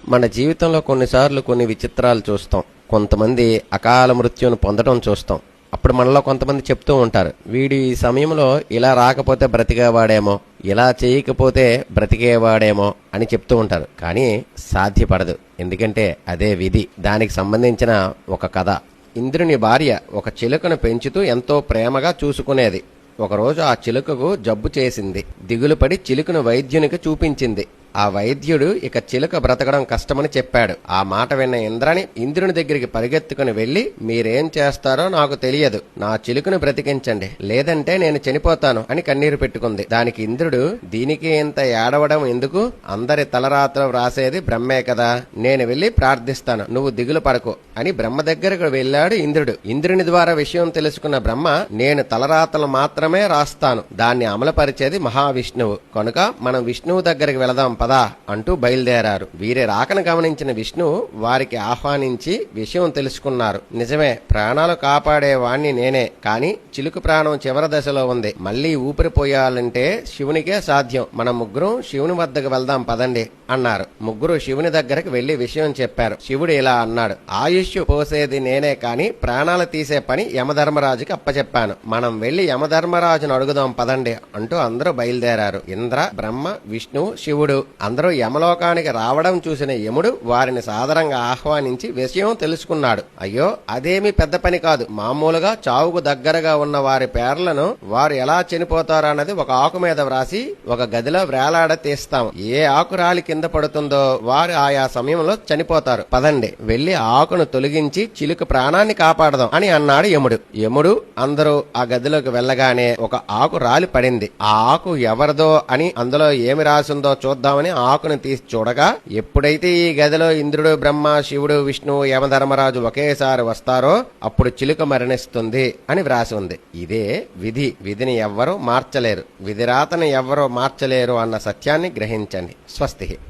మన జీవితంలో కొన్నిసార్లు కొన్ని విచిత్రాలు చూస్తాం. కొంతమంది అకాల మృత్యువును పొందడం చూస్తాం. అప్పుడు మనలో కొంతమంది చెప్తూ ఉంటారు, వీడి ఈ సమయంలో ఇలా రాకపోతే బ్రతికేవాడేమో, ఇలా చేయకపోతే బ్రతికేవాడేమో అని చెప్తూ ఉంటారు. కానీ సాధ్యపడదు. ఎందుకంటే అదే విధి. దానికి సంబంధించిన ఒక కథ. ఇంద్రుని భార్య ఒక చిలుకను పెంచుతూ ఎంతో ప్రేమగా చూసుకునేది. ఒకరోజు ఆ చిలుకకు జబ్బు చేసింది. దిగులుపడి చిలుకను వైద్యునికి చూపించింది. ఆ వైద్యుడు ఇక చిలుక బ్రతకడం కష్టమని చెప్పాడు. ఆ మాట విన్న ఇంద్రుని దగ్గరికి పరిగెత్తుకుని వెళ్లి, మీరేం చేస్తారో నాకు తెలియదు, నా చిలుకను బ్రతికించండి, లేదంటే నేను చనిపోతాను అని కన్నీరు పెట్టుకుంది. దానికి ఇంద్రుడు, దీనికి ఇంత ఏడవడం ఎందుకు? అందరి తలరాత్రం రాసేది బ్రహ్మే కదా, నేను వెళ్లి ప్రార్థిస్తాను, నువ్వు దిగులు పడకు అని బ్రహ్మ దగ్గరకు వెళ్లాడు ఇంద్రుడు. ఇంద్రుని ద్వారా విషయం తెలుసుకున్న బ్రహ్మ, నేను తలరాతలు మాత్రమే రాస్తాను, దాన్ని అమలుపరిచేది మహావిష్ణువు, కనుక మనం విష్ణువు దగ్గరికి వెళదాం పదా అంటూ బయలుదేరారు. వీరి రాకను గమనించిన విష్ణువు వారికి ఆహ్వానించి విషయం తెలుసుకున్నారు. నిజమే, ప్రాణాలు కాపాడే వాణ్ణి నేనే, కాని చిలుక ప్రాణం చివరి దశలో ఉంది, మళ్లీ ఊపిరి పోయాలంటే శివునికే సాధ్యం, మనం ముగ్గురం శివుని వద్దకు వెళ్దాం పదండి అన్నారు. ముగ్గురు శివుని దగ్గరకు వెళ్లి విషయం చెప్పారు. శివుడు ఇలా అన్నాడు, ఆయుష్ పోసేది నేనే, కాని ప్రాణాలు తీసే పని యమధర్మరాజుకి అప్పచెప్పాను, మనం వెళ్లి యమధర్మరాజును అడుగుదాం పదండి అంటూ అందరూ బయలుదేరారు. ఇంద్ర, బ్రహ్మ, విష్ణువు, శివుడు అందరూ యమలోకానికి రావడం చూసిన యముడు వారిని సాదరంగా ఆహ్వానించి విషయం తెలుసుకున్నాడు. అయ్యో, అదేమీ పెద్ద పని కాదు, మామూలుగా చావుకు దగ్గరగా ఉన్న వారి పేర్లను వారు ఎలా చనిపోతారన్నది ఒక ఆకు మీద వ్రాసి ఒక గదిలో వేలాడ తీస్తాం. ఏ ఆకు రాలి కింద పడుతుందో వారు ఆయా సమయంలో చనిపోతారు, పదండి వెళ్లి ఆకును తొలగించి చిలుక ప్రాణాన్ని కాపాడదాం అని అన్నాడు యముడు. యముడు అందరూ ఆ గదిలోకి వెళ్లగానే ఒక ఆకు రాలి పడింది. ఆ ఆకు ఎవరిదో అని అందులో ఏమి రాసిందో చూద్దామని ఆకును తీసి చూడగా, ఎప్పుడైతే ఈ గదిలో ఇంద్రుడు, బ్రహ్మ, శివుడు, విష్ణువు, యమధర్మరాజు ఒకేసారి వస్తారో అప్పుడు చిలుక మరణిస్తుంది అని వ్రాసి ఉంది. ఇదే విధి. విధిని ఎవ్వరూ మార్చలేరు, విధిరాతను ఎవ్వరూ మార్చలేరు అన్న సత్యాన్ని గ్రహించండి. స్వస్తి.